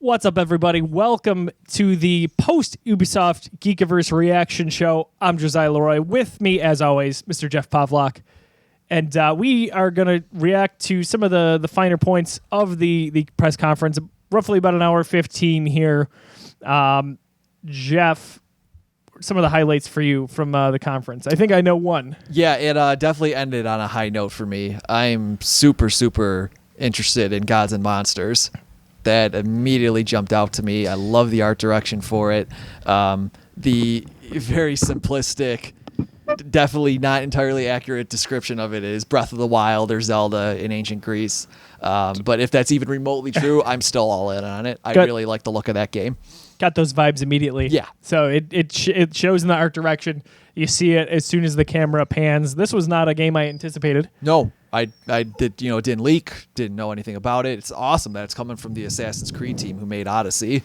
What's up, everybody? Welcome to the post-Ubisoft Geekiverse reaction show. I'm Josiah Leroy. With me, as always, Mr. Jeff Pavlak. And we are going to react to some of the finer points of the press conference, roughly about an hour 15 here. Jeff, some of the highlights for you from the conference. I think I know one. Yeah, it definitely ended on a high note for me. I'm super interested in Gods and Monsters. That immediately jumped out to me. I love the art direction for it. The very simplistic, definitely not entirely accurate description of it is Breath of the Wild or Zelda in ancient Greece. But if that's even remotely true, I'm still all in on it. I really like the look of that game. Got those vibes immediately. Yeah. So it shows in the art direction. You see it as soon as the camera pans. This was not a game I anticipated. No, I did, it didn't leak, didn't know anything about it. It's awesome that it's coming from the Assassin's Creed team who made Odyssey.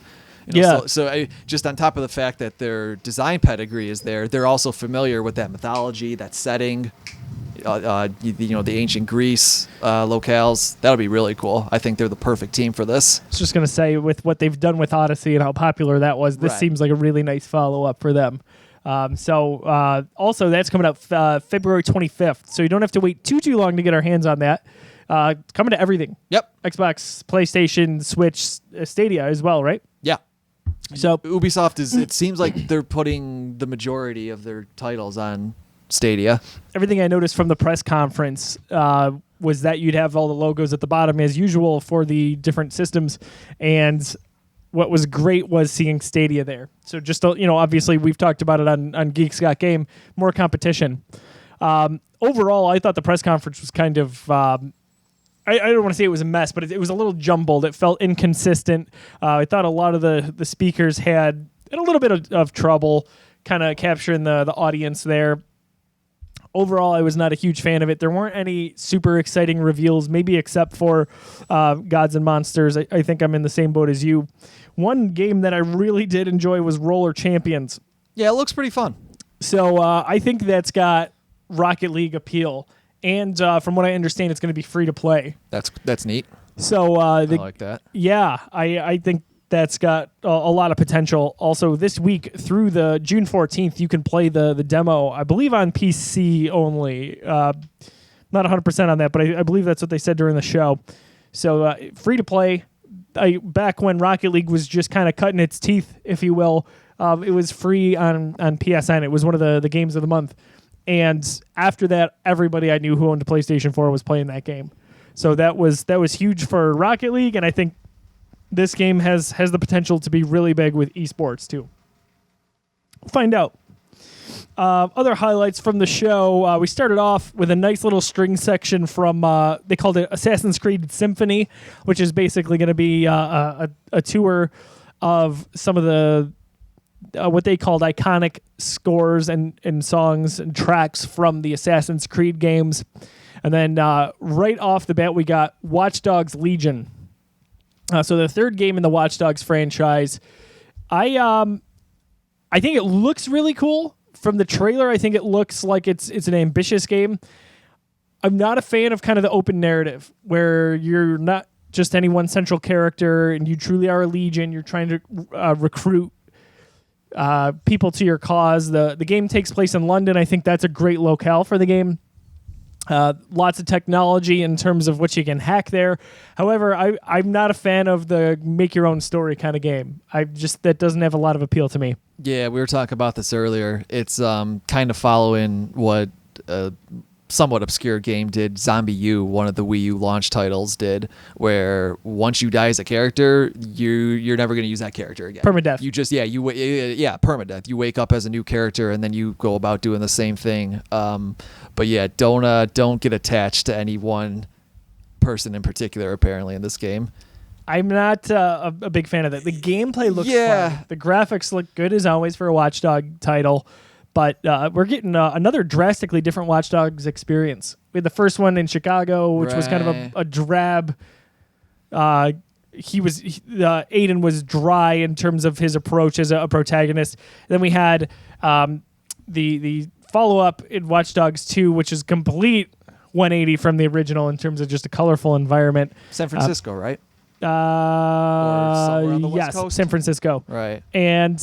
So just on top of the fact that their design pedigree is there, they're also familiar with that mythology, that setting, the ancient Greece locales. That'll be really cool. I think they're the perfect team for this. I was just going to say, with what they've done with Odyssey and how popular that was, this seems like a really nice follow-up for them. Also, that's coming out February 25th, so you don't have to wait too long to get our hands on that. Coming to everything. Yep. Xbox, PlayStation, Switch, Stadia as well, right? Yeah. So Ubisoft it seems like they're putting the majority of their titles on Stadia. Everything I noticed from the press conference was that you'd have all the logos at the bottom as usual for the different systems, and what was great was seeing Stadia there. So just, obviously we've talked about it on Geeks Got Game, more competition. Overall, I thought the press conference was kind of, I don't want to say it was a mess, but it was a little jumbled. It felt inconsistent. I thought a lot of the speakers had a little bit of trouble kind of capturing the audience there. Overall, I was not a huge fan of it. There weren't any super exciting reveals, maybe except for Gods and Monsters. I think I'm in the same boat as you. One game that I really did enjoy was Roller Champions. Yeah, it looks pretty fun. So I think that's got Rocket League appeal. And from what I understand, it's going to be free to play. That's neat. So I like that. Yeah, I think that's got a lot of potential. Also, this week through the June 14th, you can play the demo, I believe, on PC only. Not 100% on that, but I believe that's what they said during the show. So free to play. Back when Rocket League was just kind of cutting its teeth, if you will, it was free on PSN. It was one of the games of the month. And after that, everybody I knew who owned a PlayStation 4 was playing that game. So that was huge for Rocket League, and I think this game has the potential to be really big with esports too. Find out. Other highlights from the show, we started off with a nice little string section from, they called it Assassin's Creed Symphony, which is basically going to be a tour of some of the what they called iconic scores and songs and tracks from the Assassin's Creed games. And then right off the bat, we got Watchdogs Legion. So the third game in the Watchdogs franchise. I think it looks really cool. From the trailer, I think it looks like it's an ambitious game. I'm not a fan of kind of the open narrative where you're not just any one central character and you truly are a legion. You're trying to recruit people to your cause. The game takes place in London. I think that's a great locale for the game. Lots of technology in terms of what you can hack there. However, I'm not a fan of the make your own story kind of game. That doesn't have a lot of appeal to me. Yeah, we were talking about this earlier. It's kind of following what a somewhat obscure game did. Zombie U, one of the Wii U launch titles, did, where once you die as a character, you're never going to use that character again. Permadeath. You just permadeath. You wake up as a new character and then you go about doing the same thing. But yeah, don't get attached to any one person in particular. Apparently, in this game, I'm not a big fan of that. The gameplay looks fun. The graphics look good as always for a Watchdog title, but we're getting another drastically different Watchdogs experience. We had the first one in Chicago, which was kind of a drab. Aiden was dry in terms of his approach as a protagonist. Then we had the follow-up in Watch Dogs 2, which is complete 180 from the original in terms of just a colorful environment. San Francisco, right? somewhere on the West Yes, Coast? San Francisco. Right. And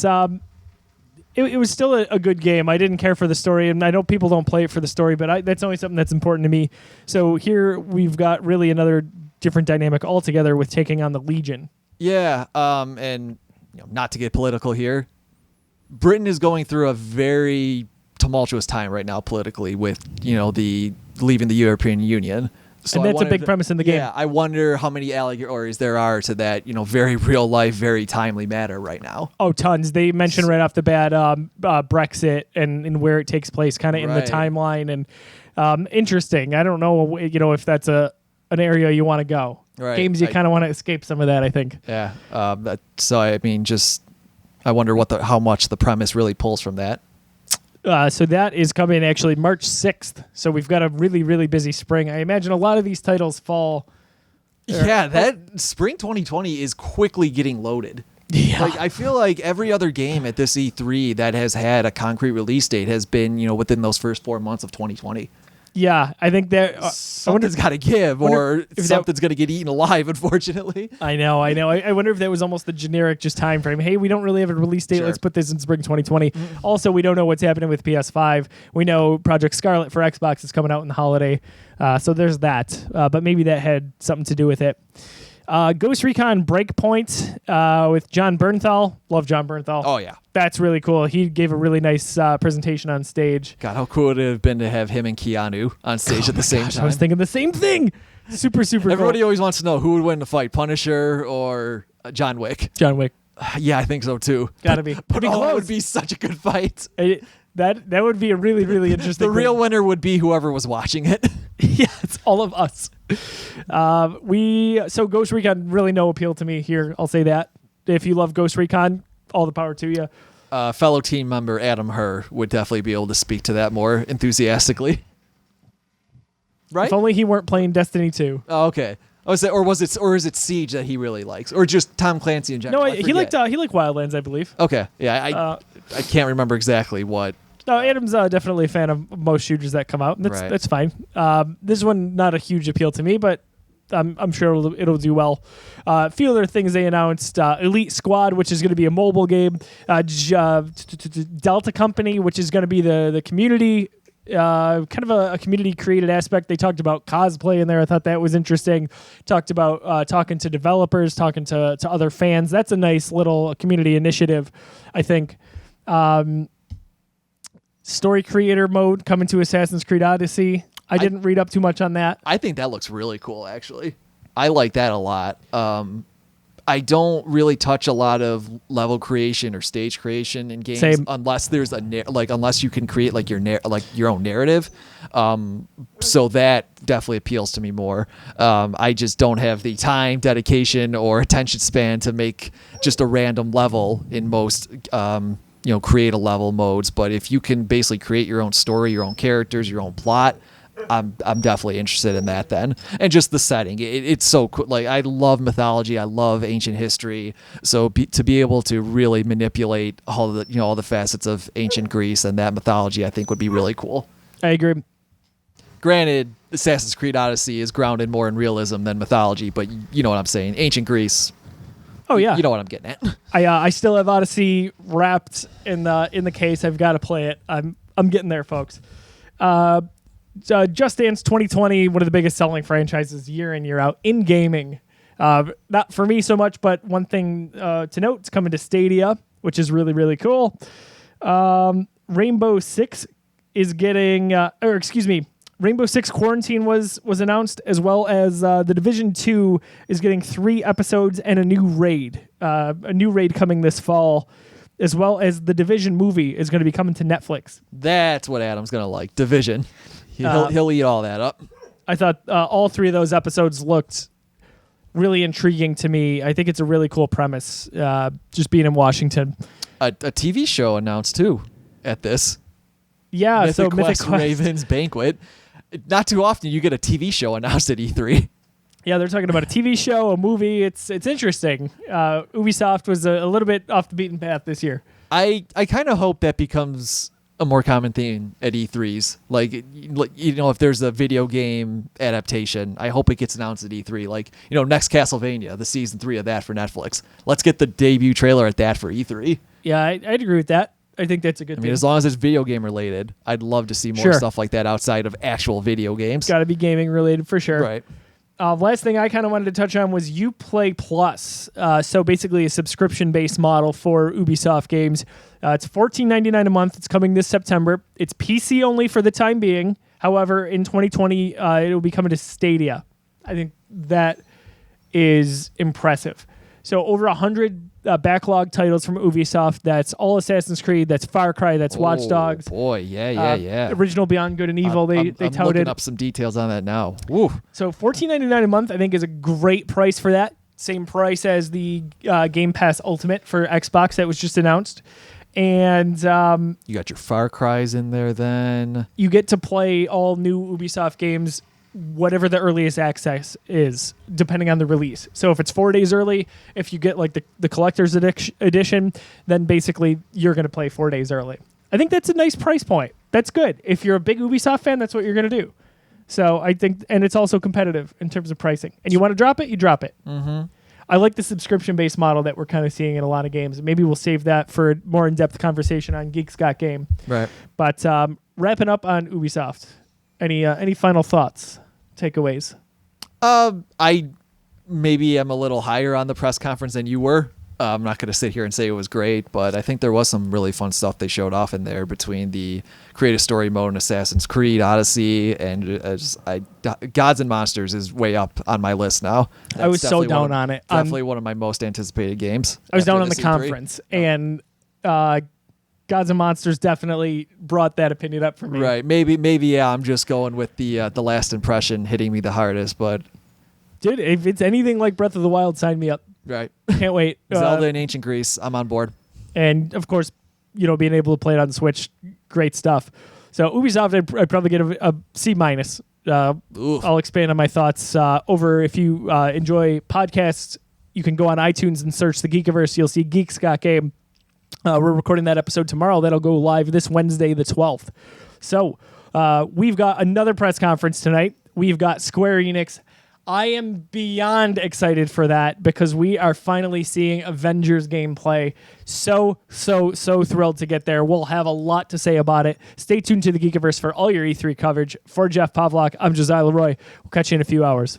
it was still a good game. I didn't care for the story, and I know people don't play it for the story, but that's only something that's important to me. So here we've got really another different dynamic altogether with taking on the Legion. Yeah, and not to get political here, Britain is going through a very tumultuous time right now politically with the leaving the European Union. So and that's a big premise in the game. Yeah, I wonder how many allegories there are to that, very real life, very timely matter right now. Oh, tons. They mention right off the bat Brexit and where it takes place, kind of in the timeline, and interesting. I don't know, if that's an area you want to go. Right. Games you kind of want to escape some of that, I think. Yeah. So I mean, I wonder how much the premise really pulls from that. So that is coming actually March 6th. So we've got a really, really busy spring. I imagine a lot of these titles fall. Yeah, that spring 2020 is quickly getting loaded. Yeah. I feel like every other game at this E3 that has had a concrete release date has been, within those first 4 months of 2020. Yeah, I think that something's got to give, or something's going to get eaten alive, unfortunately. I know. I wonder if that was almost the generic just time frame. Hey, we don't really have a release date. Sure. Let's put this in spring 2020. Also, we don't know what's happening with PS5. We know Project Scarlet for Xbox is coming out in the holiday. So there's that. But maybe that had something to do with it. Ghost Recon Breakpoint with John Bernthal. Love John Bernthal. Oh, yeah. That's really cool. He gave a really nice presentation on stage. God, how cool would it have been to have him and Keanu on stage at the same time? I was thinking the same thing. Super Everybody cool. always wants to know who would win the fight, Punisher or John Wick. John Wick. Yeah, I think so, too. Gotta be. But it would be such a good fight. That would be a really, really interesting The real winner would be whoever was watching it. Yeah, it's all of us. So Ghost Recon really no appeal to me here. I'll say that. If you love Ghost Recon, all the power to you. Fellow team member Adam Herr would definitely be able to speak to that more enthusiastically. Right? If only he weren't playing Destiny 2. Oh, okay. Or is it Siege that he really likes, or just Tom Clancy in general? No, he liked Wildlands, I believe. Okay, yeah, I can't remember exactly what. No, Adam's definitely a fan of most shooters that come out. That's fine. This one not a huge appeal to me, but I'm sure it'll do well. A few other things they announced: Elite Squad, which is going to be a mobile game; Delta Company, which is going to be the community. Kind of a community created aspect. They talked about cosplay in there. I thought that was interesting. Talked about talking to developers, talking to other fans. That's a nice little community initiative, I think. Story creator mode coming to Assassin's Creed Odyssey. I didn't read up too much on that. I think that looks really cool, actually. I like that a lot. I don't really touch a lot of level creation or stage creation in games. Same. Unless there's unless you can create your own narrative. So that definitely appeals to me more. I just don't have the time, dedication, or attention span to make just a random level in most create a level modes. But if you can basically create your own story, your own characters, your own plot, I'm definitely interested in that then. And just the setting, it's so cool. Like, I love mythology, I love ancient history, so to be able to really manipulate all the facets of ancient Greece and that mythology, I think would be really cool. I agree. Granted, Assassin's Creed Odyssey is grounded more in realism than mythology, but you know what I'm saying. Ancient Greece. Oh yeah, you know what I'm getting at. I still have Odyssey wrapped in the case. I've got to play it. I'm getting there, folks. Just Dance 2020, one of the biggest selling franchises year in, year out in gaming. Not for me so much, but one thing to note, it's coming to Stadia, which is really, really cool. Rainbow Six is getting, Rainbow Six Quarantine was announced, as well as The Division 2 is getting 3 episodes and a new raid. A new raid coming this fall, as well as The Division movie is going to be coming to Netflix. That's what Adam's going to like. Division. He'll eat all that up. I thought all 3 of those episodes looked really intriguing to me. I think it's a really cool premise, just being in Washington. A TV show announced, too, at this. Yeah, Mythic Quest Raven's Banquet. Not too often you get a TV show announced at E3. Yeah, they're talking about a TV show, a movie. It's interesting. Ubisoft was a little bit off the beaten path this year. I kind of hope that becomes a more common theme at E3s. Like, if there's a video game adaptation, I hope it gets announced at E3. Like, next Castlevania, the season 3 of that for Netflix. Let's get the debut trailer at that for E3. Yeah, I'd agree with that. I think that's a good thing. As long as it's video game related, I'd love to see more stuff like that outside of actual video games. Got to be gaming related for sure. Right. Last thing I kind of wanted to touch on was Uplay Plus. So basically a subscription-based model for Ubisoft games. It's $14.99 a month. It's coming this September. It's PC only for the time being. However, in 2020, it'll be coming to Stadia. I think that is impressive. So over 100 backlog titles from Ubisoft. That's all Assassin's Creed. That's Far Cry. That's Watchdogs. Boy, yeah. Original Beyond Good and Evil. They I'm touted. looking up some details on that now. Woo. So $14.99 a month, I think, is a great price for that. Same price as the Game Pass Ultimate for Xbox that was just announced. And you got your Far Cries in there then. You get to play all new Ubisoft games, whatever the earliest access is, depending on the release. So if it's 4 days early, if you get like the collector's edition, then basically you're going to play 4 days early. I think that's a nice price point. That's good. If you're a big Ubisoft fan, that's what you're going to do. So I think, and it's also competitive in terms of pricing. And you want to drop it, you drop it. Mm-hmm. I like the subscription-based model that we're kind of seeing in a lot of games. Maybe we'll save that for a more in-depth conversation on Geeks Got Game. Right. But wrapping up on Ubisoft, any final thoughts, takeaways? I maybe am a little higher on the press conference than you were. I'm not going to sit here and say it was great, but I think there was some really fun stuff they showed off in there between the creative story mode in Assassin's Creed Odyssey, and Gods and Monsters is way up on my list now. I was so down on it. Definitely one of my most anticipated games. I was down on the conference, and Gods and Monsters definitely brought that opinion up for me. Right. Maybe. Yeah. I'm just going with the last impression hitting me the hardest, but dude, if it's anything like Breath of the Wild, sign me up. Right. Can't wait. Zelda in Ancient Greece. I'm on board. And of course, being able to play it on Switch, great stuff. So Ubisoft, I'd probably get a C-. I'll expand on my thoughts over. If you enjoy podcasts, you can go on iTunes and search the Geekiverse. You'll see Geeks Got Game. We're recording that episode tomorrow. That'll go live this Wednesday, the 12th. So we've got another press conference tonight. We've got Square Enix. I am beyond excited for that because we are finally seeing Avengers gameplay. So thrilled to get there. We'll have a lot to say about it. Stay tuned to the Geekiverse for all your E3 coverage. For Jeff Pavlak, I'm Josiah Leroy. We'll catch you in a few hours.